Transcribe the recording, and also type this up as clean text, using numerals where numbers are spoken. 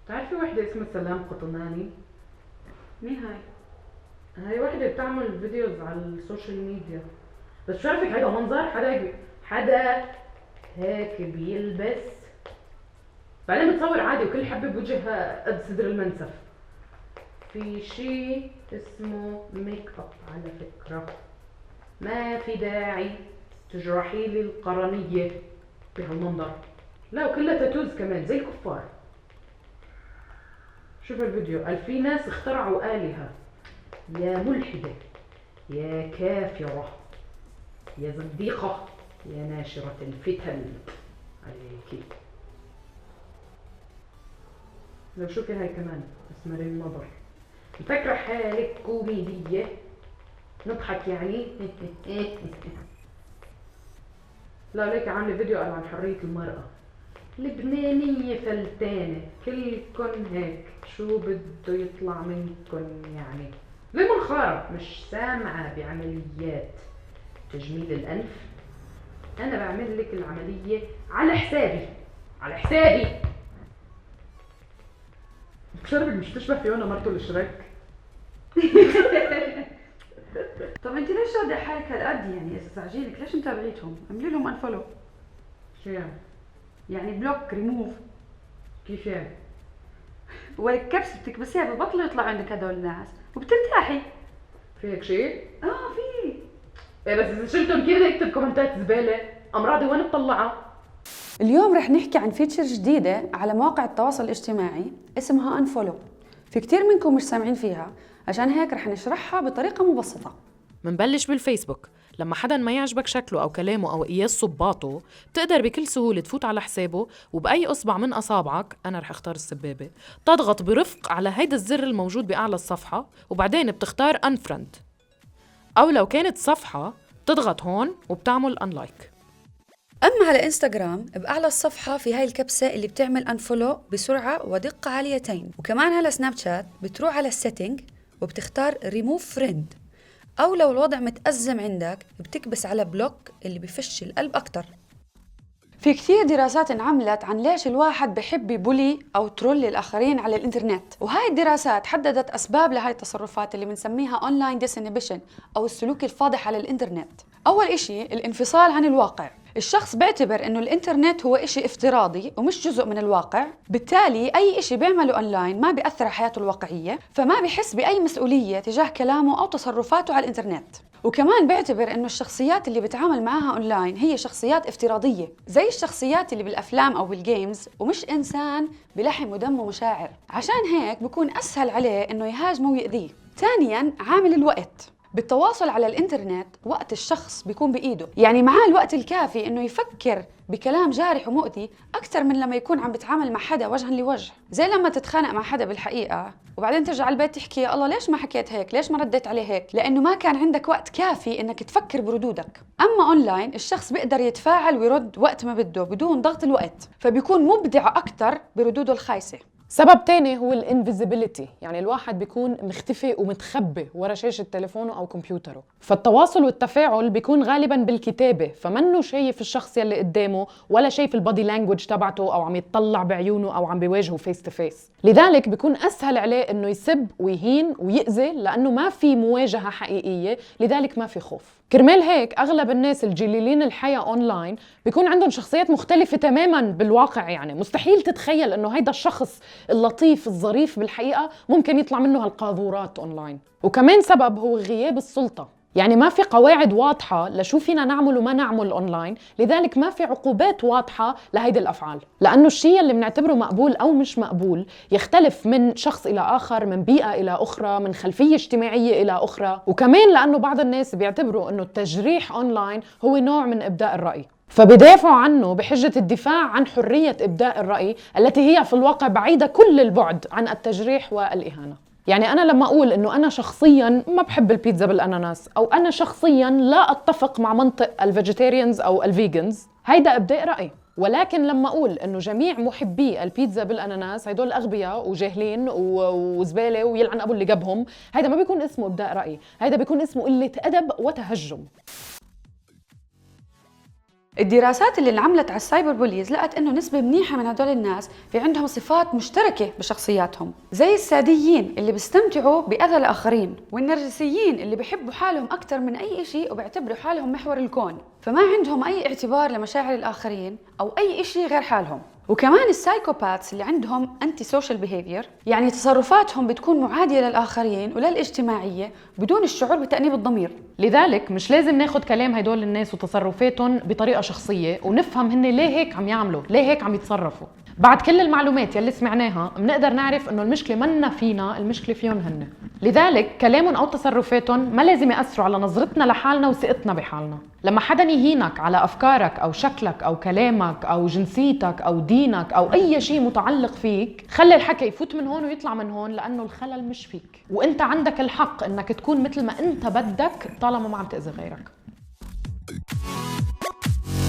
بتعرفي وحدة اسمها سلام قطناني؟ مين هاي؟ هاي وحدة بتعمل فيديوز على السوشيال ميديا. بس شو عارفك هيدا منظر حدا هيك بيلبس، بعدين بتصور عادي وكل حبة بوجهها قد صدر المنسف. في شي اسمه ميك اب على فكرة، ما في داعي تجرحي لي القرنية بهالمنظر. لا وكلها تاتوز كمان زي الكفار. شوف الفيديو، قال في ناس اخترعوا آلهة. يا ملحدة، يا كافرة، يا زنديقة، يا ناشرة الفتن عليكي. لو شوفي هاي كمان اسمها النظر، مفكرة حالك كوميدية نضحك يعني. لا ليك عاملة فيديو قال عن حرية المرأة. لبنانية فلتانة كلكن هيك، شو بده يطلع منكن يعني؟ زي منخارة مش سامعة بعمليات تجميل الأنف. أنا بعمل لك العملية على حسابي، على حسابي. شربك مش تشبه فيونا مرته الشريك؟ طب انت ليش رادة حالك هالقد يعني؟ اساس عجينك ليش متابعيتهم؟ اعملي لهم انفولو. شو يعني؟ يعني بلوك ريموف. كيف يعني؟ ولك كبسة بتكبسيها ببطلوا يطلعوا عندك هدول الناس وبترتاحي. في هيك شيء؟ في. ايه بس اذا شلتهم كيف بدي اكتب كومنتات زبالة؟ امراضي وين تطلعها؟ اليوم رح نحكي عن فيتشر جديدة على مواقع التواصل الاجتماعي اسمها انفولو. في كتير منكم مش سامعين فيها، عشان هيك رح نشرحها بطريقة مبسطة. منبلش بالفيسبوك. لما حدا ما يعجبك شكله أو كلامه أو قياس صباطه، بتقدر بكل سهولة تفوت على حسابه وبأي إصبع من أصابعك، أنا رح اختار السبابة، تضغط برفق على هيدا الزر الموجود بأعلى الصفحة، وبعدين بتختار unfriend، أو لو كانت صفحة بتضغط هون وبتعمل unlike. أما على إنستغرام بأعلى الصفحة في هاي الكبسة اللي بتعمل أنفولو بسرعة ودقة عاليتين. وكمان على سناب شات بتروح على السيتنج وبتختار ريموف فريند، أو لو الوضع متأزم عندك بتكبس على بلوك اللي بفش القلب أكتر. في كثير دراسات انعملت عن ليش الواحد بحب يبولي أو ترول الآخرين على الإنترنت، وهاي الدراسات حددت أسباب لهاي التصرفات اللي بنسميها أونلاين ديسينيبيشن أو السلوك الفاضح على الإنترنت. أول إشي الانفصال عن الواقع. الشخص بيعتبر إنه الإنترنت هو إشي افتراضي ومش جزء من الواقع، بالتالي أي إشي بيعمله أونلاين ما بيأثر على حياته الواقعية، فما بيحس بأي مسؤولية تجاه كلامه أو تصرفاته على الإنترنت. وكمان بيعتبر إنه الشخصيات اللي بيتعامل معها أونلاين هي شخصيات افتراضية زي الشخصيات اللي بالأفلام أو بالجيمز، ومش إنسان بلحم ودم ومشاعر. عشان هيك بيكون أسهل عليه إنه يهاجمه ويأذيه. ثانياً عامل الوقت. بالتواصل على الإنترنت وقت الشخص بيكون بإيده، يعني معاه الوقت الكافي إنه يفكر بكلام جارح ومؤذي أكثر من لما يكون عم بتعامل مع حدا وجها لوجه. زي لما تتخانق مع حدا بالحقيقة وبعدين ترجع على البيت تحكي يا الله ليش ما حكيت هيك، ليش ما رديت عليه هيك، لأنه ما كان عندك وقت كافي إنك تفكر بردودك. أما أونلاين الشخص بيقدر يتفاعل ويرد وقت ما بده بدون ضغط الوقت، فبيكون مبدع أكثر بردوده الخايسة. سبب تاني هو الانفيزيبيليتي، يعني الواحد بيكون مختفي ومتخبي ورا شاشة تليفونه أو كمبيوتره، فالتواصل والتفاعل بيكون غالباً بالكتابة، فمنه شايف الشخص يلي قدامه ولا شايف البادي لانجوج تبعته أو عم يتطلع بعيونه أو عم بيواجهه فيس تو فيس. لذلك بيكون أسهل عليه إنه يسب ويهين ويأذي، لأنه ما في مواجهة حقيقية، لذلك ما في خوف. كرمال هيك أغلب الناس الجليلين الحياة أونلاين بيكون عندهم شخصيات مختلفة تماماً بالواقع، يعني مستحيل تتخيل إنه هيدا الشخص اللطيف الظريف بالحقيقة ممكن يطلع منه هالقاذورات أونلاين. وكمان سبب هو غياب السلطة، يعني ما في قواعد واضحة لشو فينا نعمل وما نعمل أونلاين، لذلك ما في عقوبات واضحة لهيدي الأفعال، لأنه الشيء اللي بنعتبره مقبول أو مش مقبول يختلف من شخص إلى آخر، من بيئة إلى أخرى، من خلفية اجتماعية إلى أخرى. وكمان لأنه بعض الناس بيعتبروا أنه التجريح أونلاين هو نوع من إبداء الرأي، فبدافعوا عنه بحجة الدفاع عن حرية إبداء الرأي التي هي في الواقع بعيدة كل البعد عن التجريح والإهانة. يعني أنا لما أقول إنه أنا شخصياً ما بحب البيتزا بالأناناس، أو أنا شخصياً لا أتفق مع منطق الفيجيتيريانز أو الفيجنز، هيدا إبداء رأي. ولكن لما أقول إنه جميع محبي البيتزا بالأناناس هيدول أغبياء وجاهلين وزبالة ويلعن أبو اللي جابهم، هيدا ما بيكون اسمه إبداء رأي، هيدا بيكون اسمه قلة أدب وتهجم. الدراسات اللي انعملت على السايبر بوليز لقت انه نسبة منيحة من هدول الناس في عندهم صفات مشتركة بشخصياتهم، زي الساديين اللي بيستمتعوا بأذى الآخرين، والنرجسيين اللي بيحبوا حالهم أكثر من أي شيء وبيعتبروا حالهم محور الكون، فما عندهم أي اعتبار لمشاعر الآخرين أو أي شيء غير حالهم. وكمان السايكوباتس اللي عندهم انتي سوشيال بيهيفير، يعني تصرفاتهم بتكون معادية للآخرين وللاجتماعية بدون الشعور بتأنيب الضمير. لذلك مش لازم ناخد كلام هدول الناس وتصرفاتهم بطريقة شخصية ونفهم هن ليه هيك عم يعملوا، ليه هيك عم يتصرفوا. بعد كل المعلومات يلي سمعناها بنقدر نعرف انه المشكلة منا فينا، المشكلة فيهم هن. لذلك كلامهم او تصرفاتهم ما لازم يأثروا على نظرتنا لحالنا وثقتنا بحالنا. لما حدا يهينك على افكارك او شكلك او كلامك او جنسيتك او دينك او اي شيء متعلق فيك، خلي الحكي يفوت من هون ويطلع من هون، لانه الخلل مش فيك، وانت عندك الحق انك تكون مثل ما انت بدك طالما ما عم تأذي غيرك.